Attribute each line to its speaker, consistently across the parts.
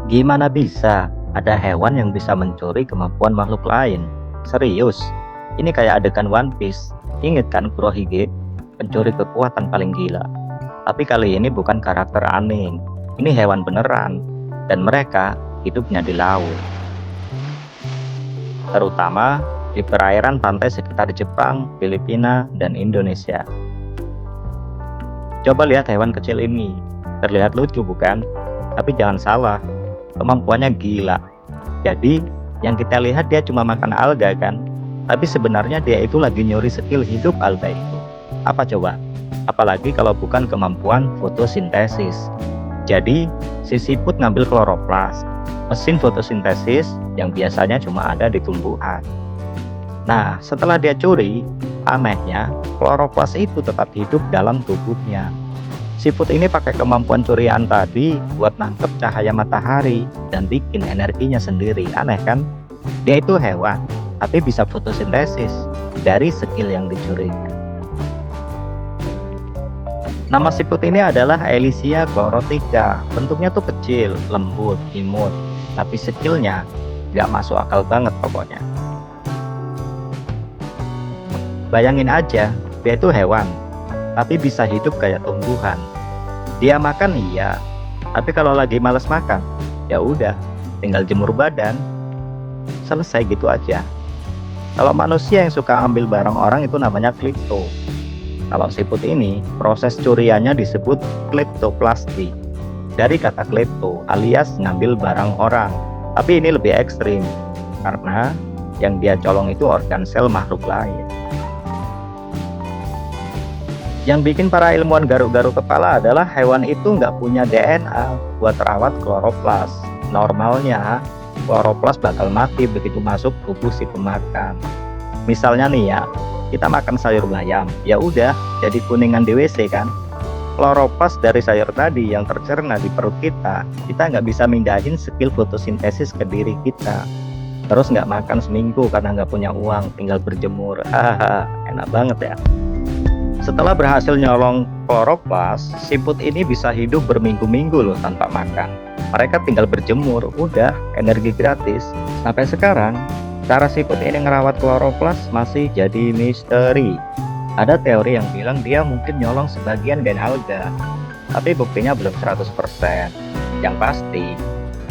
Speaker 1: Gimana bisa ada hewan yang bisa mencuri kemampuan makhluk lain? Serius, ini kayak adegan One Piece. Ingat kan Kurohige, pencuri kekuatan paling gila. Tapi kali ini bukan karakter aneh. Ini hewan beneran. Dan mereka hidupnya di laut. Terutama di perairan pantai sekitar Jepang, Filipina, dan Indonesia. Coba lihat hewan kecil ini. Terlihat lucu bukan? Tapi jangan salah, kemampuannya gila. Jadi yang kita lihat dia cuma makan alga kan, tapi sebenarnya dia itu lagi nyuri skill hidup alga itu. Apa coba? Apalagi kalau bukan kemampuan fotosintesis. Jadi si siput ngambil kloroplas, mesin fotosintesis yang biasanya cuma ada di tumbuhan. Nah setelah dia curi, anehnya kloroplas itu tetap hidup dalam tubuhnya. Siput ini pakai kemampuan curian tadi buat nangkep cahaya matahari dan bikin energinya sendiri. Aneh kan? Dia itu hewan, tapi bisa fotosintesis dari skill yang dicuri. Nama siput ini adalah Elysia chlorotica. Bentuknya tuh kecil, lembut, imut, tapi skillnya nggak masuk akal banget pokoknya. Bayangin aja, dia itu hewan, tapi bisa hidup kayak tumbuhan. Dia makan iya, tapi kalau lagi males makan, ya udah, tinggal jemur badan. Selesai gitu aja. Kalau manusia yang suka ambil barang orang itu namanya klepto. Kalau siput ini, proses curiannya disebut kleptoplasti. Dari kata klepto alias ngambil barang orang. Tapi ini lebih ekstrim, karena yang dia colong itu organ sel makhluk lain. Yang bikin para ilmuwan garuk-garuk kepala adalah hewan itu nggak punya DNA buat rawat kloroplas. Normalnya, kloroplas bakal mati begitu masuk tubuh si pemakan. Misalnya nih ya, kita makan sayur bayam, ya udah jadi kuningan di WC kan. Kloroplas dari sayur tadi yang tercerna di perut kita nggak bisa mindahin skill fotosintesis ke diri kita. Terus nggak makan seminggu karena nggak punya uang, tinggal berjemur. Enak banget ya. Setelah berhasil nyolong kloroplas, siput ini bisa hidup berminggu-minggu loh tanpa makan. Mereka tinggal berjemur, udah energi gratis. Sampai sekarang, cara siput ini ngerawat kloroplas masih jadi misteri. Ada teori yang bilang dia mungkin nyolong sebagian gen alga, tapi buktinya belum 100%. Yang pasti,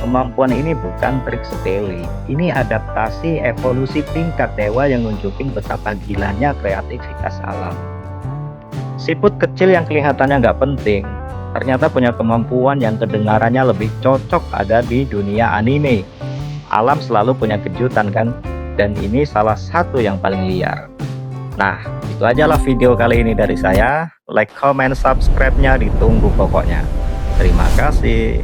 Speaker 1: kemampuan ini bukan trik sepele. Ini adaptasi evolusi tingkat dewa yang nunjukin betapa gilanya kreativitas alam. Siput kecil yang kelihatannya nggak penting, ternyata punya kemampuan yang kedengarannya lebih cocok ada di dunia anime. Alam selalu punya kejutan kan, dan ini salah satu yang paling liar. Nah, itu ajalah video kali ini dari saya. Like, comment, subscribe-nya ditunggu pokoknya. Terima kasih.